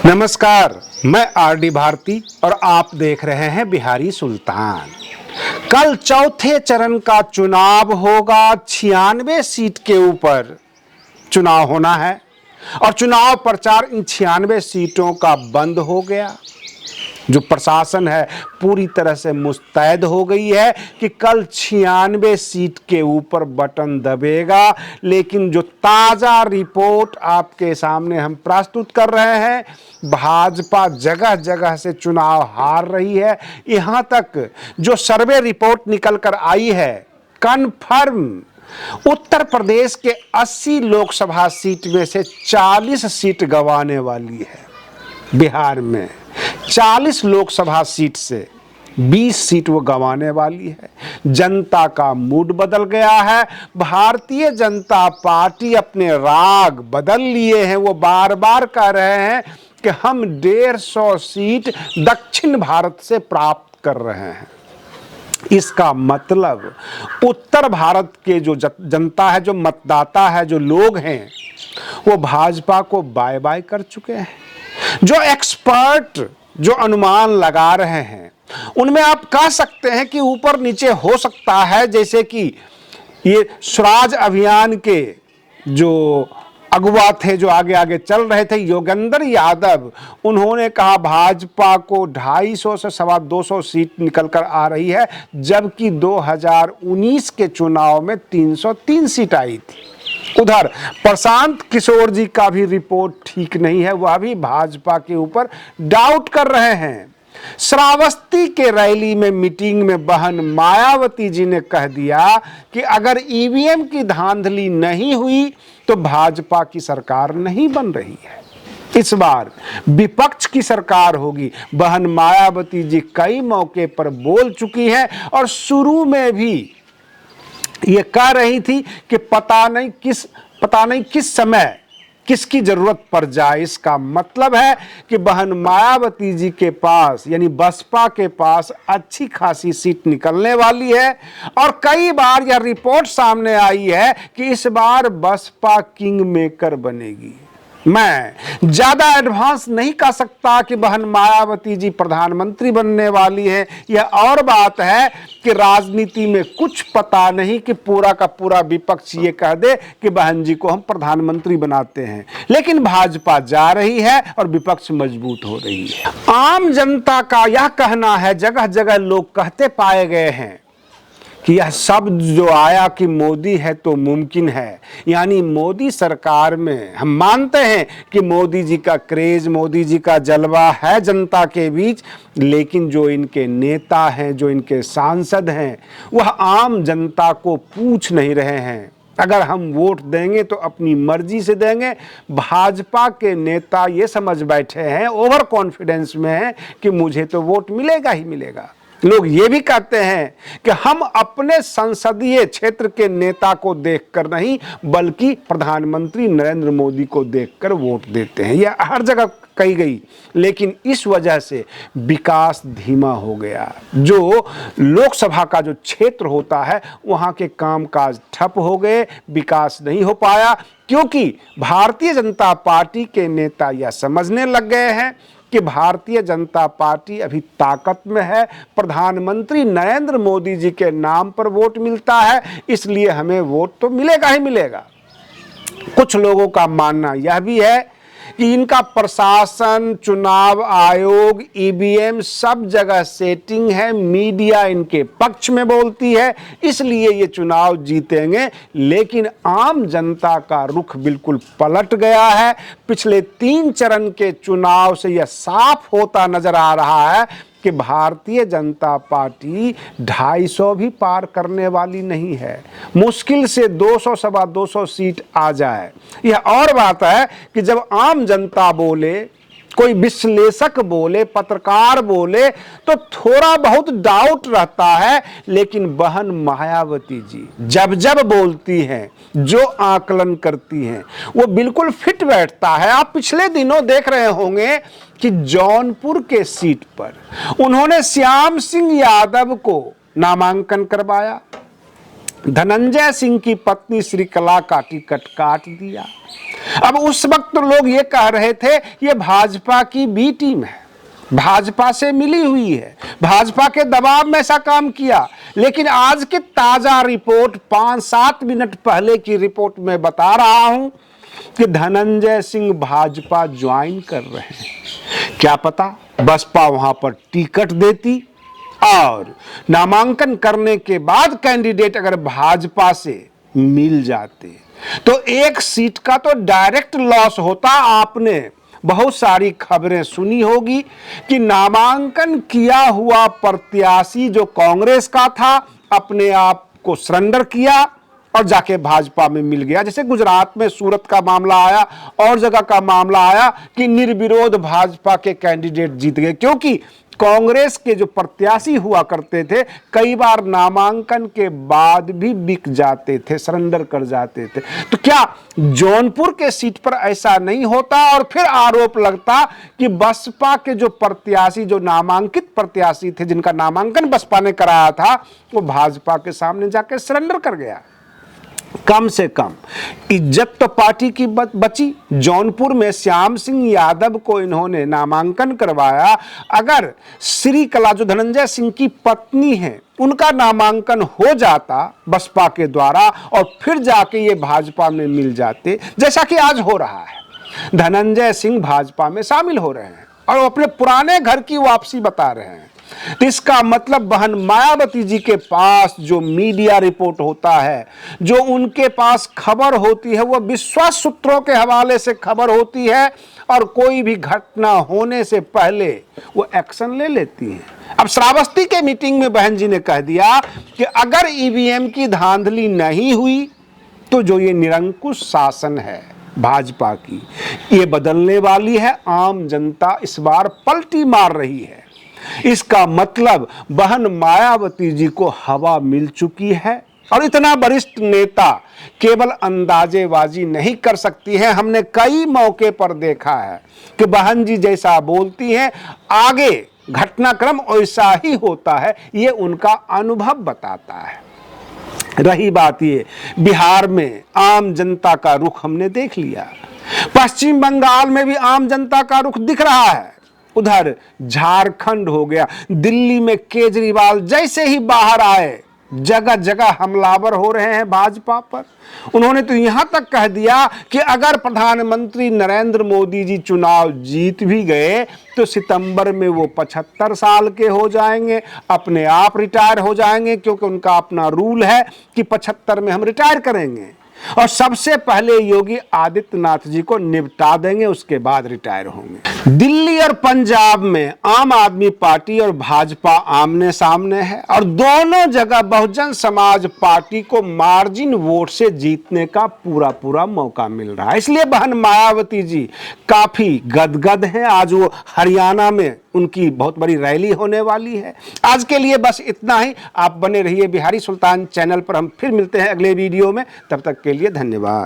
नमस्कार, मैं आरडी भारती और आप देख रहे हैं बिहारी सुल्तान। कल चौथे चरण का चुनाव होगा। 96 सीट के ऊपर चुनाव होना है और चुनाव प्रचार इन 96 सीटों का बंद हो गया। जो प्रशासन है पूरी तरह से मुस्तैद हो गई है कि कल 96 सीट के ऊपर बटन दबेगा। लेकिन जो ताज़ा रिपोर्ट आपके सामने हम प्रस्तुत कर रहे हैं, भाजपा जगह जगह से चुनाव हार रही है। यहाँ तक जो सर्वे रिपोर्ट निकल कर आई है, कन्फर्म उत्तर प्रदेश के 80 लोकसभा सीट में से 40 सीट गंवाने वाली है। बिहार में 40 लोकसभा सीट से 20 सीट वो गंवाने वाली है। जनता का मूड बदल गया है। भारतीय जनता पार्टी अपने राग बदल लिए हैं। वो बार बार कह रहे हैं कि हम 150 सीट दक्षिण भारत से प्राप्त कर रहे हैं। इसका मतलब उत्तर भारत के जो जनता है, जो मतदाता है, जो लोग हैं, वो भाजपा को बाय बाय कर चुके हैं। जो एक्सपर्ट जो अनुमान लगा रहे हैं, उनमें आप कह सकते हैं कि ऊपर नीचे हो सकता है। जैसे कि ये स्वराज अभियान के जो अगुवा थे, जो आगे आगे चल रहे थे, योगेंद्र यादव, उन्होंने कहा भाजपा को 250 से 225 सीट निकल कर आ रही है, जबकि 2019 के चुनाव में 303 सीट आई थी। उधर प्रशांत किशोर जी का भी रिपोर्ट ठीक नहीं है। वह भी भाजपा के ऊपर डाउट कर रहे हैं। श्रावस्ती के रैली में मीटिंग में बहन मायावती जी ने कह दिया कि अगर ईवीएम की धांधली नहीं हुई तो भाजपा की सरकार नहीं बन रही है। इस बार विपक्ष की सरकार होगी। बहन मायावती जी कई मौके पर बोल चुकी है और शुरू में भी ये कह रही थी कि पता नहीं किस समय किसकी जरूरत पड़ जाए। इसका मतलब है कि बहन मायावती जी के पास, यानी बसपा के पास, अच्छी खासी सीट निकलने वाली है। और कई बार यह रिपोर्ट सामने आई है कि इस बार बसपा किंग मेकर बनेगी। मैं ज्यादा एडवांस नहीं कह सकता कि बहन मायावती जी प्रधानमंत्री बनने वाली है। यह और बात है कि राजनीति में कुछ पता नहीं कि पूरा का पूरा विपक्ष ये कह दे कि बहन जी को हम प्रधानमंत्री बनाते हैं। लेकिन भाजपा जा रही है और विपक्ष मजबूत हो रही है। आम जनता का यह कहना है, जगह जगह लोग कहते पाए गए हैं कि यह शब्द जो आया कि मोदी है तो मुमकिन है, यानी मोदी सरकार में हम मानते हैं कि मोदी जी का क्रेज, मोदी जी का जलवा है जनता के बीच, लेकिन जो इनके नेता हैं, जो इनके सांसद हैं, वह आम जनता को पूछ नहीं रहे हैं। अगर हम वोट देंगे तो अपनी मर्जी से देंगे। भाजपा के नेता ये समझ बैठे हैं, ओवर कॉन्फिडेंस में हैं कि मुझे तो वोट मिलेगा ही मिलेगा। लोग ये भी कहते हैं कि हम अपने संसदीय क्षेत्र के नेता को देखकर नहीं, बल्कि प्रधानमंत्री नरेंद्र मोदी को देखकर वोट देते हैं। यह हर जगह कही गई, लेकिन इस वजह से विकास धीमा हो गया। जो लोकसभा का जो क्षेत्र होता है, वहाँ के कामकाज ठप हो गए, विकास नहीं हो पाया, क्योंकि भारतीय जनता पार्टी के नेता यह समझने लग गए हैं कि भारतीय जनता पार्टी अभी ताकत में है। प्रधानमंत्री नरेंद्र मोदी जी के नाम पर वोट मिलता है, इसलिए हमें वोट तो मिलेगा ही मिलेगा। कुछ लोगों का मानना यह भी है कि इनका प्रशासन, चुनाव आयोग, ईवीएम सब जगह सेटिंग है, मीडिया इनके पक्ष में बोलती है, इसलिए ये चुनाव जीतेंगे। लेकिन आम जनता का रुख बिल्कुल पलट गया है। पिछले 3 चरण के चुनाव से यह साफ होता नजर आ रहा है कि भारतीय जनता पार्टी 250 भी पार करने वाली नहीं है। मुश्किल से 200 सवा 200 सीट आ जाए। यह और बात है कि जब आम जनता बोले, कोई विश्लेषक बोले, पत्रकार बोले, तो थोड़ा बहुत डाउट रहता है। लेकिन बहन मायावती जी जब जब बोलती हैं, जो आकलन करती हैं, वो बिल्कुल फिट बैठता है। आप पिछले दिनों देख रहे होंगे कि जौनपुर के सीट पर उन्होंने श्याम सिंह यादव को नामांकन करवाया, धनंजय सिंह की पत्नी श्रीकला का टिकट काट दिया। अब उस वक्त तो लोग ये कह रहे थे ये भाजपा की बी टीम है, भाजपा से मिली हुई है, भाजपा के दबाव में ऐसा काम किया। लेकिन आज की ताजा रिपोर्ट 5-7 मिनट पहले की रिपोर्ट में बता रहा हूं कि धनंजय सिंह भाजपा ज्वाइन कर रहे हैं। क्या पता बसपा वहां पर टिकट देती और नामांकन करने के बाद कैंडिडेट अगर भाजपा से मिल जाते तो एक सीट का तो डायरेक्ट लॉस होता। आपने बहुत सारी खबरें सुनी होगी कि नामांकन किया हुआ प्रत्याशी जो कांग्रेस का था अपने आप को सरेंडर किया और जाके भाजपा में मिल गया। जैसे गुजरात में सूरत का मामला आया और जगह का मामला आया कि निर्विरोध भाजपा के कैंडिडेट जीत गए, क्योंकि कांग्रेस के जो प्रत्याशी हुआ करते थे कई बार नामांकन के बाद भी बिक जाते थे, सरेंडर कर जाते थे। तो क्या जौनपुर के सीट पर ऐसा नहीं होता और फिर आरोप लगता कि बसपा के जो प्रत्याशी, जो नामांकित प्रत्याशी थे जिनका नामांकन बसपा ने कराया था, वो भाजपा के सामने जाकर सरेंडर कर गया। कम से कम इज्जत तो पार्टी की बची। जौनपुर में श्याम सिंह यादव को इन्होंने नामांकन करवाया। अगर श्री कला जो धनंजय सिंह की पत्नी है उनका नामांकन हो जाता बसपा के द्वारा और फिर जाके ये भाजपा में मिल जाते, जैसा कि आज हो रहा है। धनंजय सिंह भाजपा में शामिल हो रहे हैं और वो अपने पुराने घर की वापसी बता रहे हैं। तो इसका मतलब बहन मायावती जी के पास जो मीडिया रिपोर्ट होता है, जो उनके पास खबर होती है, वो विश्वास सूत्रों के हवाले से खबर होती है और कोई भी घटना होने से पहले वो एक्शन ले लेती हैं। अब श्रावस्ती के मीटिंग में बहन जी ने कह दिया कि अगर ईवीएम की धांधली नहीं हुई तो जो ये निरंकुश शासन है भाजपा की, ये बदलने वाली है। आम जनता इस बार पलटी मार रही है। इसका मतलब बहन मायावती जी को हवा मिल चुकी है और इतना वरिष्ठ नेता केवल अंदाजेबाजी नहीं कर सकती है। हमने कई मौके पर देखा है कि बहन जी जैसा बोलती हैं आगे घटनाक्रम वैसा ही होता है, ये उनका अनुभव बताता है। रही बात ये, बिहार में आम जनता का रुख हमने देख लिया, पश्चिम बंगाल में भी आम जनता का रुख दिख रहा है, उधर झारखंड हो गया, दिल्ली में केजरीवाल जैसे ही बाहर आए जगह जगह हमलावर हो रहे हैं भाजपा पर। उन्होंने तो यहां तक कह दिया कि अगर प्रधानमंत्री नरेंद्र मोदी जी चुनाव जीत भी गए तो सितंबर में वो 75 साल के हो जाएंगे, अपने आप रिटायर हो जाएंगे, क्योंकि उनका अपना रूल है कि 75 में हम रिटायर करेंगे और सबसे पहले योगी आदित्यनाथ जी को निपटा देंगे, उसके बाद रिटायर होंगे। दिल्ली और पंजाब में आम आदमी पार्टी और भाजपा आमने सामने है और दोनों जगह बहुजन समाज पार्टी को मार्जिन वोट से जीतने का पूरा पूरा मौका मिल रहा है। इसलिए बहन मायावती जी काफी गदगद हैं। आज वो हरियाणा में उनकी बहुत बड़ी रैली होने वाली है। आज के लिए बस इतना ही। आप बने रहिए बिहारी सुल्तान चैनल पर। हम फिर मिलते हैं अगले वीडियो में। तब तक के लिए धन्यवाद।